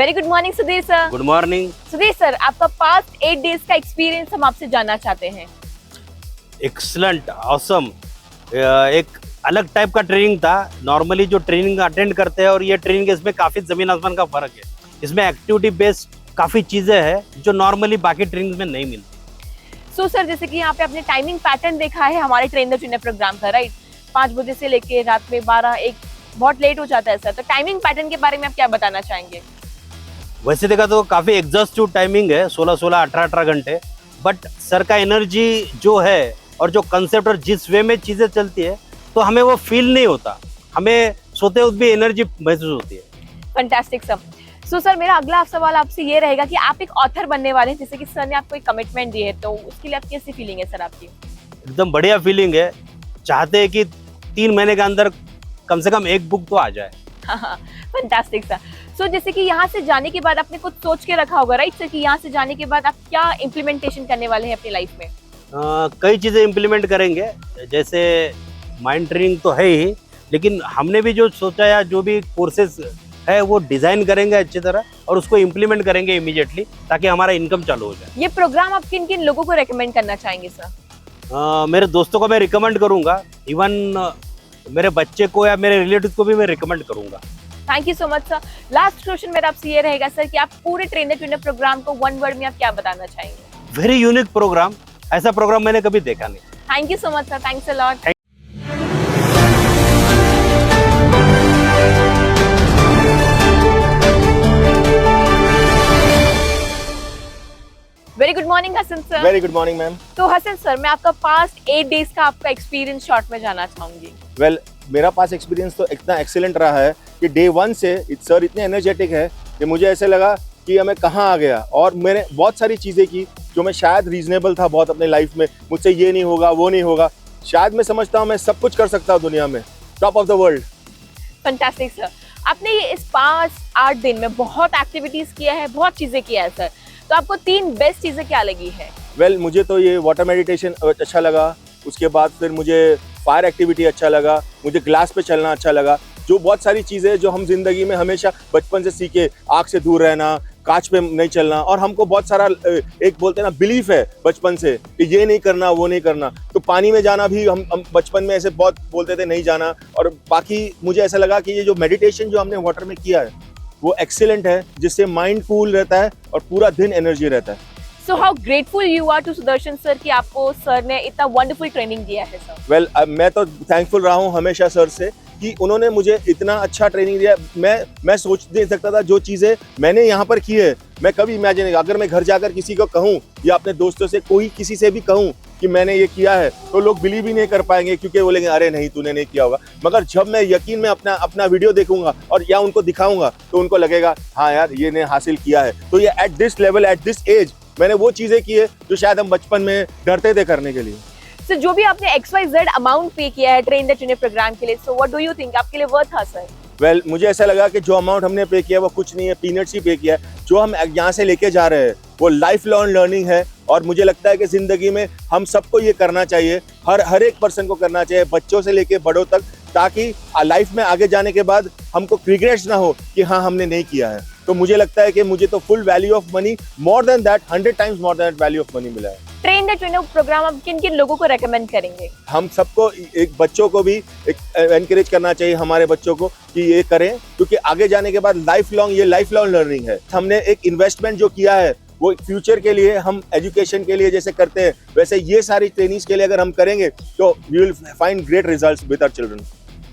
Very good morning Sudhir sir. Good morning. Sudhir sir, आपका past 8 days का experience हम आपसे जानना चाहते हैं। Excellent, awesome. एक अलग टाइप का ट्रेनिंग था। नॉर्मली जो ट्रेनिंग अटेंड करते हैं और ये ट्रेनिंग, इसमें काफी जमीन आसमान का फर्क है। इसमें एक्टिविटी बेस्ड काफी चीजें हैं जो नॉर्मली बाकी ट्रेनिंग में नहीं मिलती। सो सर, जैसे कि यहाँ पे आपने टाइमिंग पैटर्न देखा है हमारे ट्रेन द ट्रेनर प्रोग्राम का, राइट? 5 बजे से लेके रात में 12-1 बहुत लेट हो जाता है सर, तो टाइमिंग पैटर्न के बारे में आप क्या बताना चाहेंगे? वैसे देखा तो काफी एग्जॉस्टिव टाइमिंग है, 16-16, 18-18 घंटे। बट सर का एनर्जी जो है और जो कंसेप्ट और जिस वे में चीजें चलती है, तो हमें वो फील नहीं होता, हमें सोते वक्त भी एनर्जी महसूस होती है। Fantastic sir. सो सर, मेरा अगला सवाल आपसे ये रहेगा कि आप एक ऑथर बनने वाले हैं, जैसे कि सर ने आपको एक कमिटमेंट दी है, तो उसके लिए आप कैसी फीलिंग है सर आपकी? एकदम बढ़िया फीलिंग है। चाहते हैं कि 3 महीने के अंदर कम से कम एक बुक तो आ जाए। Fantastic sir. सो जैसे कि यहाँ से जाने के बाद आपने कुछ सोच के रखा होगा, राइट सर, कि यहाँ से जाने के बाद आप क्या इम्प्लीमेंटेशन करने वाले हैं अपनी लाइफ में? कई चीज़ें इम्प्लीमेंट करेंगे, जैसे माइंड ट्रेनिंग तो है ही, लेकिन हमने भी जो सोचा या जो भी कोर्सेज है वो डिज़ाइन करेंगे अच्छी तरह और उसको इम्प्लीमेंट करेंगे इमीडिएटली, ताकि हमारा इनकम चालू हो जाए। ये प्रोग्राम आप किन किन लोगों को रेकमेंड करना चाहेंगे सर? मेरे दोस्तों को मैं रिकमेंड करूँगा, इवन मेरे बच्चे को या मेरे रिलेटिव को भी मैं रिकमेंड करूँगा। Thank you so much sir. Last question मेरा आपसे ये रहेगा सर कि आप पूरे ट्रेन द ट्रेनर प्रोग्राम को 1 वर्ड में आप क्या बताना चाहेंगे? वेरी यूनिक प्रोग्राम, ऐसा प्रोग्राम मैंने कभी देखा नहीं। Thank you so much sir, thanks a lot. Very good morning Hasan sir. Very good morning ma'am. तो हसन सर, मैं आपका पास्ट 8 डेज का आपका एक्सपीरियंस शॉर्ट में जानना चाहूंगी। वेल, मेरा पास एक्सपीरियंस तो इतना एक्सीलेंट रहा है कि डे 1 से सर इतने एनर्जेटिक है कि मुझे ऐसे लगा कि मैं कहाँ आ गया, और मैंने बहुत सारी चीज़ें की जो मैं शायद रीजनेबल था बहुत अपने लाइफ में। मुझसे ये नहीं होगा, वो नहीं होगा, शायद मैं समझता हूँ मैं सब कुछ कर सकता हूँ दुनिया में, top of the world. Fantastic sir. आपने ये इस 5-8 दिन में बहुत एक्टिविटीज किया है, बहुत चीजें किया है सर, तो आपको 3 बेस्ट चीजें क्या लगी है? वेल, मुझे तो ये वाटर मेडिटेशन अच्छा लगा, उसके बाद फिर मुझे फायर एक्टिविटी अच्छा लगा, मुझे ग्लास पे चलना अच्छा लगा। जो बहुत सारी चीज़ें जो हम जिंदगी में हमेशा बचपन से सीखे, आग से दूर रहना, कांच पे नहीं चलना, और हमको बहुत सारा एक बोलते हैं ना बिलीफ है बचपन से कि ये नहीं करना, वो नहीं करना। तो पानी में जाना भी हम बचपन में ऐसे बहुत बोलते थे नहीं जाना। और बाकी मुझे ऐसा लगा कि ये जो मेडिटेशन जो हमने वाटर में किया है वो एक्सीलेंट है, जिससे माइंड कूल रहता है और पूरा दिन एनर्जी रहता है। So how grateful you are to Sudarshan sir कि आपको सर ने इतना वंडरफुल ट्रेनिंग दिया है सर। वेल, मैं तो थैंकफुल रहा हूँ हमेशा सर से कि उन्होंने मुझे इतना अच्छा ट्रेनिंग दिया। मैं सोच नहीं सकता था जो चीज़ें मैंने यहाँ पर की है, मैं कभी इमेजिन नहीं। अगर मैं घर जाकर किसी को कहूँ या अपने दोस्तों से कोई किसी से भी कहूँ कि मैंने ये किया है, तो लोग बिलीव ही नहीं कर पाएंगे, क्योंकि बोलेंगे अरे नहीं तूने नहीं किया होगा। मगर जब मैं यकीन में अपना वीडियो देखूंगा और या उनको दिखाऊंगा, तो उनको लगेगा हाँ यार ये ने हासिल किया है। तो ये at this level, at this age मैंने वो चीज़ें की है जो शायद हम बचपन में डरते थे करने के लिए। सर, जो भी आपने XYZ अमाउंट पे किया है ट्रेन द ट्रेनर प्रोग्राम के लिए, so what do you think आपके लिए वर्थ था सर? वेल, मुझे ऐसा लगा कि जो अमाउंट हमने पे किया वो कुछ नहीं है, पीनट्स ही पे किया है। जो हम यहाँ से लेके जा रहे हैं वो लाइफ लॉन्ग लर्निंग है, और मुझे लगता है कि ज़िंदगी में हम सबको ये करना चाहिए, हर एक पर्सन को करना चाहिए, बच्चों से लेके बड़ों तक, ताकि लाइफ में आगे जाने के बाद हमको रिग्रेट्स ना हो कि हाँ हमने नहीं किया है। तो मुझे लगता है कि मुझे तो full value of money, more than that, 100 times more than that value of money मिला है। ट्रेन द ट्रेनर प्रोग्राम आप किन किन लोगों को रेकमेंड करेंगे? हम सबको, एक बच्चों को भी एनकरेज करना चाहिए, हमारे बच्चों को, कि ये करें, क्योंकि आगे जाने के बाद लाइफ लॉन्ग लर्निंग है। हमने एक इन्वेस्टमेंट जो किया है वो फ्यूचर के लिए, हम एजुकेशन के लिए जैसे करते हैं, वैसे ये सारी ट्रेनिंग्स के लिए अगर हम करेंगे तो we will find great results with our children.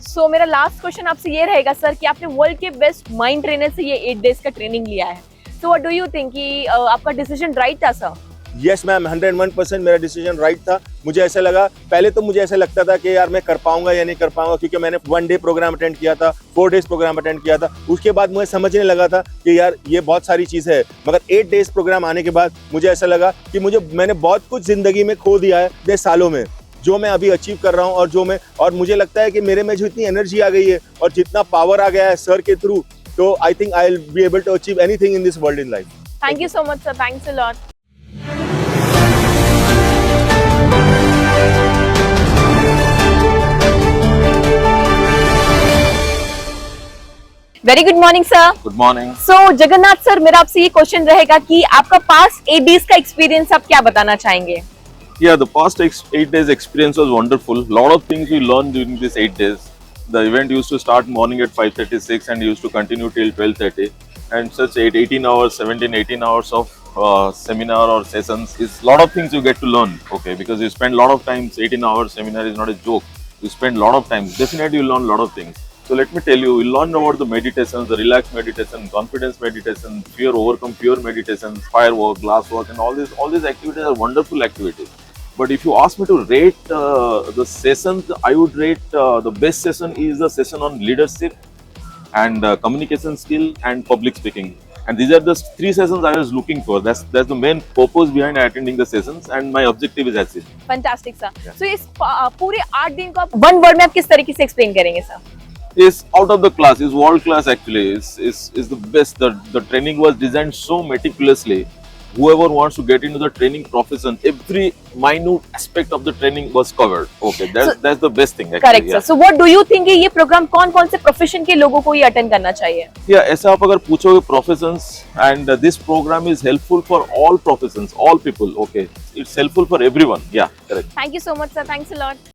So मेरा लास्ट क्वेश्चन आपसे ये रहेगा सर कि आपने वर्ल्ड के बेस्ट माइंड ट्रेनर से ये 8 डेज का ट्रेनिंग लिया है, so what do you think कि आपका डिसीजन राइट था सर? यस मैम, 101% मेरा डिसीजन राइट था। मुझे ऐसा लगा, पहले तो मुझे ऐसा लगता था कि यार मैं कर पाऊंगा या नहीं कर पाऊंगा, क्योंकि मैंने 1 डे प्रोग्राम अटेंड किया था, 4 डेज प्रोग्राम अटेंड किया था। उसके बाद मुझे समझने लगा था कि यार ये बहुत सारी चीज़ है, मगर 8 डेज प्रोग्राम आने के बाद मुझे ऐसा लगा कि मैंने बहुत कुछ ज़िंदगी में खो दिया है इतने सालों में, जो मैं अभी अचीव कर रहा हूँ, और मुझे लगता है कि मेरे में जो इतनी एनर्जी आ गई है और जितना पावर आ गया है सर के थ्रू, तो I think I will be able to achieve anything in this world in life. Thank you so much sir, thanks a lot. Very good morning sir. Good morning. So Jagannath sir, मेरा आपसे ये question रहेगा कि आपका past 8 days का experience आप क्या बताना चाहेंगे? Yeah, the past 8 days experience was wonderful. Lot of things we learned during these 8 days. The event used to start morning at 5:36 and used to continue till 12:30. And such 18 hours, 18 hours of seminar or sessions is lot of things you get to learn. Okay, because you spend lot of times. 18 hours seminar is not a joke. You spend lot of time. Definitely you learn lot of things. So let me tell you, we learn about the meditations, the relaxed meditation, confidence meditation, fear overcome fear meditation, firework, glass work, and all these activities are wonderful activities. But if you ask me to rate the sessions, I would rate the best session is the session on leadership and communication skill and public speaking. And these are the 3 sessions I was looking for. That's the main purpose behind attending the sessions, and my objective is achieved. Fantastic sir. Yeah. सो इस पूरे 8 दिन को आप one word में आप किस तरीके से एक्सप्लेन करेंगे sir? Is out of the class, is world class actually. Is the best. The training was designed so meticulously. Whoever wants to get into the training profession, every minute aspect of the training was covered. Okay, that's the best thing actually. Correct sir. So what do you think ये programme कौन-कौन से profession के लोगों को ये attend करना चाहिए? Yeah, ऐसा आप अगर पूछोगे professions, and this program is helpful for all professions, all people. Okay, it's helpful for everyone. Yeah, correct. Thank you so much sir, thanks a lot.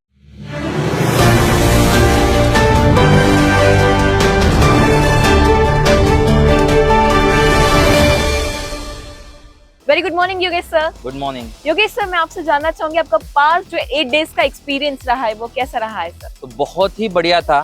Very good morning Yogesh sir. Good morning. Yogesh sir, मैं आपसे जानना चाहूंगी आपका past जो 8 days का experience रहा है वो कैसा रहा है सर? तो बहुत ही बढ़िया था,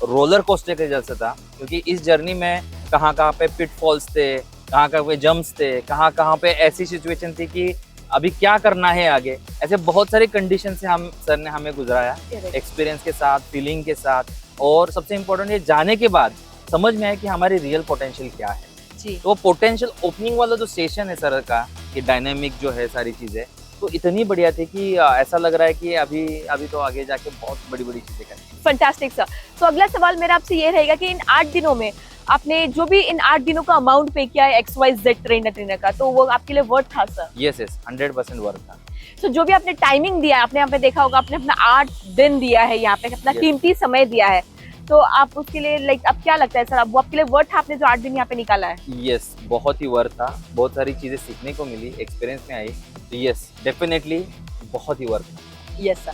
रोलर कोस्टर के जैसा था, क्योंकि इस जर्नी में कहाँ कहाँ पे पिटफॉल्स थे, कहाँ कहाँ पे जंप्स थे, कहाँ कहाँ पे ऐसी सिचुएशन थी कि अभी क्या करना है आगे। ऐसे बहुत सारी कंडीशन से हम सर ने हमें गुजराया, एक्सपीरियंस के साथ, फीलिंग के साथ, और सबसे इम्पोर्टेंट ये जाने के बाद समझ में आया कि हमारी रियल पोटेंशियल क्या है। जी। तो पोटेंशियल ओपनिंग वाला जो सेशन है सर का, कि डायनामिक जो है सारी चीजें, तो इतनी बढ़िया थी कि ऐसा लग रहा है कि अभी तो आगे जाके बहुत बड़ी बड़ी चीजें करनी। Fantastic sir. तो अगला सवाल मेरा आपसे ये रहेगा कि इन 8 दिनों में आपने जो भी इन 8 दिनों का अमाउंट पे किया है XYZ ट्रेनर का, तो वो आपके लिए वर्थ था सर? यस 100% वर्थ था। तो जो भी आपने टाइमिंग दिया है, आपने यहाँ पे देखा होगा, आपने अपना 8 दिन दिया है यहाँ पे, अपना Yes. कीमती समय दिया है, तो आप उसके लिए अब क्या लगता है सर, अब वो आपके लिए वर्थ था आपने जो 8 दिन यहाँ पे निकाला है? यस, बहुत ही वर्थ था, बहुत सारी चीजें सीखने को मिली, एक्सपीरियंस में आई, तो यस डेफिनेटली बहुत ही worth. Yes sir.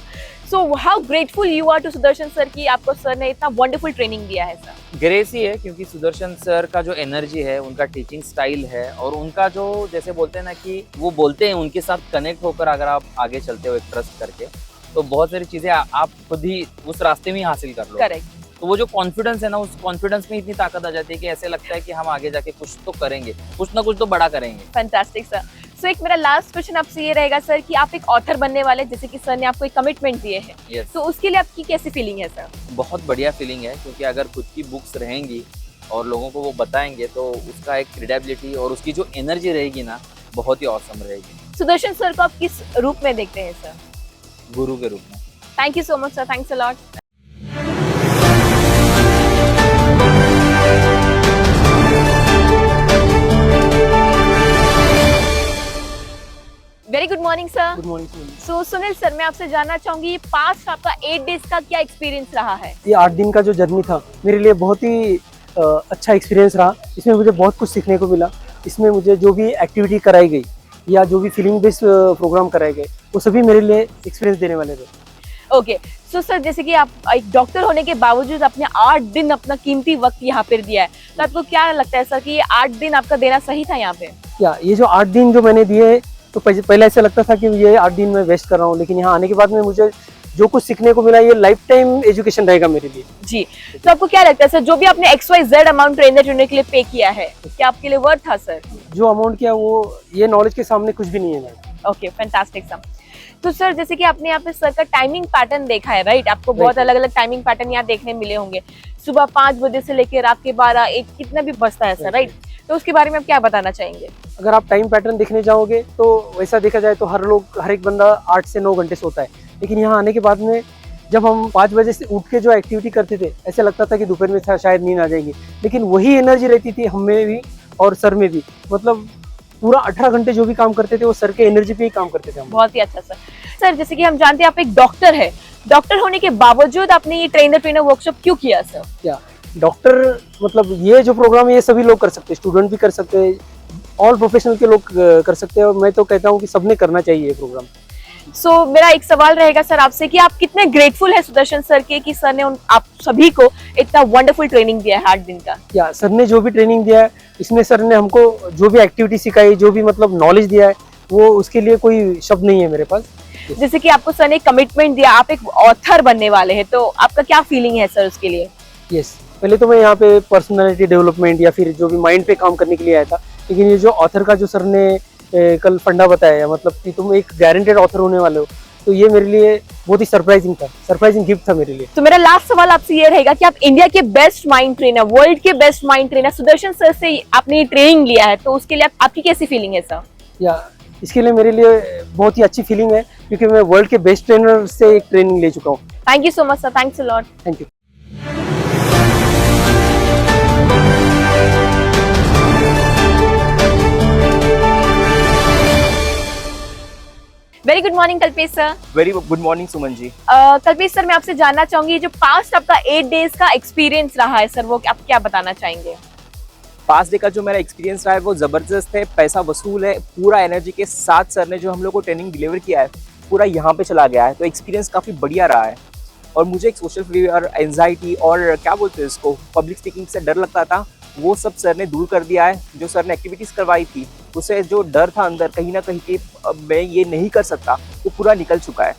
So how grateful you are to Sudarshan sir कि आपको सर ने इतना वंडरफुल ट्रेनिंग दिया है सर? ग्रेस ही है, क्योंकि सुदर्शन सर का जो एनर्जी है, उनका टीचिंग स्टाइल है, और उनका जो जैसे बोलते हैं ना कि वो बोलते हैं, उनके साथ कनेक्ट होकर अगर आप आगे चलते हो एक ट्रस्ट करके, तो बहुत सारी चीजें आप खुद ही उस रास्ते में ही हासिल कर लो। करेक्ट। तो वो जो कॉन्फिडेंस है ना, उस कॉन्फिडेंस में इतनी ताकत आ जाती है कि ऐसे लगता है कि हम आगे जाके कुछ तो करेंगे, कुछ ना कुछ तो बड़ा करेंगे। Fantastic sir. सो एक मेरा लास्ट क्वेश्चन आपसे ये रहेगा सर कि आप एक ऑथर बनने वाले, जैसे कि सर ने आपको एक कमिटमेंट दिए हैं, यस, तो उसके लिए आपकी कैसी फीलिंग है सर? बहुत बढ़िया फीलिंग है, क्योंकि अगर खुद की बुक्स रहेंगी और लोगों को वो बताएंगे, तो उसका एक क्रेडिबिलिटी और उसकी जो एनर्जी रहेगी ना, बहुत ही ऑसम रहेगी। सुदर्शन सर को आप किस रूप में देखते हैं सर? गुरु के रूप में। Thank you so much sir, thanks a lot. Very good morning sir. Good morning sir. So Sunil sir, मैं आपसे जानना चाहूंगी पास्ट आपका 8 डेज का क्या एक्सपीरियंस रहा है? ये 8 दिन का जो जर्नी था मेरे लिए बहुत ही अच्छा एक्सपीरियंस रहा। इसमें मुझे बहुत कुछ सीखने को मिला। इसमें मुझे जो भी एक्टिविटी कराई गई या जो भी फीलिंग बेस्ड प्रोग्राम कराए गए, वो सभी मेरे लिए एक्सपीरियंस देने वाले थे। ओके। सो सर, जैसे कि आप एक डॉक्टर होने के बावजूद अपने 8 दिन अपना कीमती वक्त यहाँ पर दिया है, तो आपको क्या लगता है सर कि ये 8 दिन आपका देना सही था यहाँ पे? क्या ये जो 8 दिन जो मैंने दिए, तो पहले ऐसा लगता था कि ये 8 दिन मैं वेस्ट कर रहा हूँ, लेकिन यहाँ आने के बाद में मुझे जो कुछ सीखने को मिला, ये लाइफ टाइम एजुकेशन रहेगा मेरे लिए। जी। तो आपको क्या लगता है सर, जो भी आपने XYZ अमाउंट ट्रेनर चुनने के लिए पे किया है, क्या आपके लिए वर्थ था सर? जो अमाउंट किया वो ये नॉलेज के सामने कुछ भी नहीं है। Okay, fantastic sir. तो सर, जैसे कि आपने यहाँ पे सर का टाइमिंग पैटर्न देखा है, राइट? आपको बहुत अलग अलग टाइमिंग पैटर्न यहाँ देखने मिले होंगे। सुबह 5 बजे से लेकर रात के 12-1 कितना भी बजता है सर, राइट? तो उसके बारे में आप क्या बताना चाहेंगे? अगर आप टाइम पैटर्न देखने जाओगे तो वैसा देखा जाए तो हर एक बंदा 8 से 9 घंटे सोता है, लेकिन यहाँ आने के बाद में जब हम 5 बजे से उठ के जो एक्टिविटी करते थे, ऐसा लगता था कि दोपहर में शायद नींद आ जाएगी, लेकिन वही एनर्जी रहती थी हमें भी और सर में भी। मतलब पूरा 18 घंटे जो भी काम करते थे वो सर के एनर्जी पे ही काम करते थे हम। बहुत ही अच्छा सर। सर, जैसे कि हम जानते हैं आप एक डॉक्टर है, डॉक्टर होने के बावजूद आपने ये ट्रेनर वर्कशॉप क्यों किया सर? क्या डॉक्टर मतलब ये जो प्रोग्राम है ये सभी लोग कर सकते हैं, स्टूडेंट भी कर सकते हैं, ऑल प्रोफेशनल के लोग कर सकते हैं, और मैं तो कहता हूँ कि सबने करना चाहिए ये प्रोग्राम। सो मेरा एक सवाल रहेगा सर आपसे कि आप कितने ग्रेटफुल है सुदर्शन सर के कि सर ने आप सभी को इतना वंडरफुल ट्रेनिंग दिया है 8 दिन का। या सर ने जो भी ट्रेनिंग दिया है, इसमें सर ने हमको जो भी एक्टिविटी सिखाई, जो भी मतलब नॉलेज दिया है, वो उसके लिए कोई शब्द नहीं है मेरे पास। जैसे कि आपको सर ने कमिटमेंट दिया, आप एक ऑथर बनने वाले हैं, तो आपका क्या फीलिंग है सर उसके लिए? यस, पहले तो मैं यहाँ पे पर्सनालिटी डेवलपमेंट या फिर जो भी माइंड पे काम करने के लिए आया था, लेकिन ये जो ऑथर का जो सर ने कल फंडा बताया, मतलब कि तुम एक गारंटेड ऑथर होने वाले हो, तो ये मेरे लिए बहुत ही सरप्राइजिंग गिफ्ट था मेरे लिए। तो मेरा लास्ट सवाल आपसे ये रहेगा कि आप इंडिया के बेस्ट माइंड ट्रेनर, वर्ल्ड के best mind trainer Sudarshan sir से आपने ये ट्रेनिंग लिया है, तो उसके लिए आपकी कैसी फीलिंग है सर? या इसके लिए मेरे लिए बहुत ही अच्छी फीलिंग है, क्योंकि मैं वर्ल्ड के बेस्ट ट्रेनर से एक ट्रेनिंग ले चुका हूँ। Thank you so much sir, thanks a lot. Thank you. Very good morning Kalpesh sir. Very good morning Suman ji. Kalpesh sir, मैं आपसे जानना चाहूंगी जो पास्ट आपका 8 डेज का एक्सपीरियंस रहा है सर, वो आप क्या बताना चाहेंगे? 5 डे का जो मेरा एक्सपीरियंस रहा है वो ज़बरदस्त है, पैसा वसूल है। पूरा एनर्जी के साथ सर ने जो हम लोग को ट्रेनिंग डिलीवर किया है पूरा यहाँ पे चला गया है, तो एक्सपीरियंस काफ़ी बढ़िया रहा है। और मुझे एक सोशल फियर, एंजाइटी और क्या बोलते हैं इसको, पब्लिक स्पीकिंग से डर लगता था, वो सब सर ने दूर कर दिया है। जो सर ने एक्टिविटीज़ करवाई थी उससे जो डर था अंदर कहीं ना कहीं कि मैं ये नहीं कर सकता, वो पूरा निकल चुका है।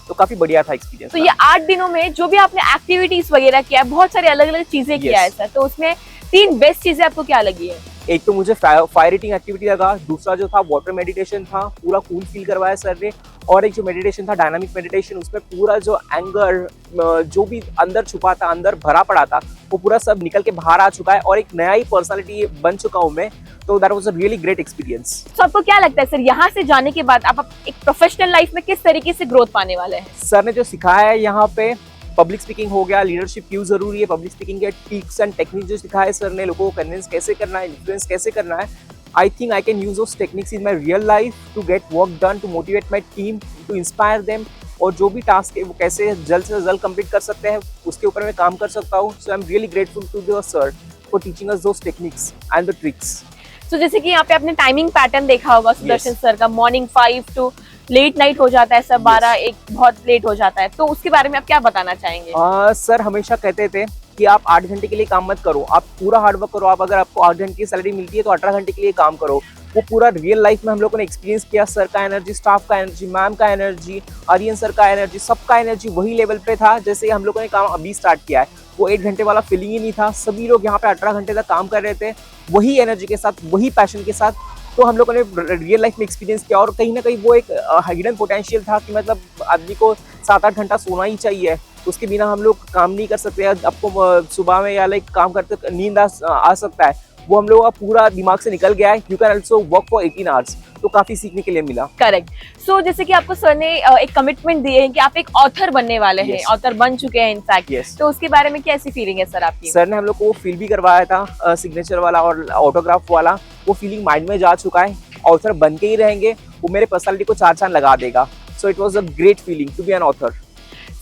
तो काफ़ी बढ़िया था एक्सपीरियंस। तो ये 8 दिनों में जो भी आपने एक्टिविटीज वगैरह किया है, बहुत सारी अलग अलग चीजें किया है सर, तो उसमें 3 बेस्ट चीजें आपको क्या लगी है? एक तो मुझे फायर ईटिंग एक्टिविटी लगा, दूसरा जो था वाटर मेडिटेशन था, पूरा कूल फील करवाया सर ने, और एक जो मेडिटेशन था डायनामिक मेडिटेशन, उसमें पूरा जो एंगर जो भी अंदर छुपा था, अंदर भरा पड़ा था, वो पूरा सब निकल के बाहर आ चुका है और एक नया ही पर्सनालिटी बन चुका हूँ मैं। तो that was a really great experience. तो आपको क्या लगता है सर, यहाँ से जाने के बाद आप एक प्रोफेशनल लाइफ में किस तरीके से ग्रोथ पाने वाले हैं? सर ने जो सिखाया है यहाँ पे, पब्लिक स्पीकिंग हो गया, लीडरशिप क्यों जरूरी है, पब्लिक स्पीकिंग के टिप्स एंड टेक्निक जो सिखाया है सर ने, लोगों को कन्विंस कैसे करना है, इन्फ्लुएंस कैसे करना है, I think I can use those techniques in my real life to get work done, to motivate my team, to inspire them, और जो भी टास्क है वो कैसे जल्द से जल्द कंप्लीट कर सकते हैं उसके ऊपर मैं काम कर सकता हूँ। So I am really grateful to the sir for teaching us those techniques and the tricks. तो जैसे कि यहाँ पे आपने टाइमिंग पैटर्न देखा होगा सुदर्शन सर का, मॉर्निंग 5 टू लेट नाइट हो जाता है सर, 12-1 बहुत लेट हो जाता है, तो उसके बारे में आप क्या बताना चाहेंगे? सर हमेशा कहते थे कि आप 8 घंटे के लिए काम मत करो, आप पूरा हार्डवर्क करो। आप अगर आपको 8 घंटे की सैलरी मिलती है तो 18 घंटे के लिए काम करो। वो पूरा रियल लाइफ में हम लोगों ने एक्सपीरियंस किया। सर का एनर्जी, स्टाफ का एनर्जी, मैम का एनर्जी, आर्यन सर का एनर्जी, सबका एनर्जी वही लेवल पे था जैसे हम लोगों ने काम अभी स्टार्ट किया है। वो 8 घंटे वाला फीलिंग ही नहीं था। सभी लोग यहाँ पे 18 घंटे तक काम कर रहे थे, वही एनर्जी के साथ, वही पैशन के साथ। तो हम लोगों ने रियल लाइफ में एक्सपीरियंस किया, और कहीं ना कहीं वो एक हिडन पोटेंशियल था कि मतलब आदमी को 7-8 घंटा सोना ही चाहिए, उसके बिना हम लोग काम नहीं कर सकते। आपको सुबह में या लाइक काम करते नींद आ सकता है, वो हम लोग का पूरा दिमाग से निकल गया है। You can also work for 18 hours, तो काफी सीखने के लिए मिला। करेक्ट। सो जैसे कि आपको सर ने एक कमिटमेंट दिए हैं कि आप एक ऑथर बनने वाले हैं, ऑथर बन चुके हैं इनफैक्ट, तो उसके बारे में कैसी फीलिंग है सर आपकी? सर ने हम लोग को फील भी करवाया था, सिग्नेचर वाला और ऑटोग्राफ वाला, वो फीलिंग माइंड में जा चुका है। ऑथर बन के ही रहेंगे, वो मेरे पर्सनालिटी को 4 चांद लगा देगा। So it was a great feeling to be an author.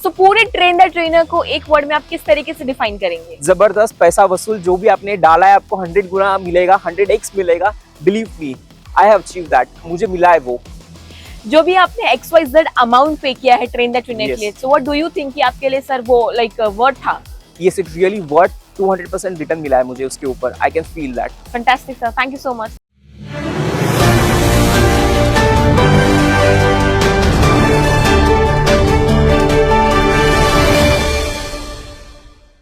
So पूरे ट्रेन द ट्रेनर को एक वर्ड में आप किस तरीके से डिफाइन करेंगे? जबरदस्त, पैसा वसूल। जो भी आपने डाला है आपको 100 गुना मिलेगा, 100x मिलेगा। Believe me, I have achieved that, मुझे मिला है वो। जो भी आपने XYZ अमाउंट पे किया है ट्रेन द ट्रेनर के लिए, so what do you think कि आपके लिए सर वो लाइक वर्थ था? Yes, it really worth. 200% return मिला है मुझे उसके ऊपर। I can feel that. Fantastic sir, thank you so much.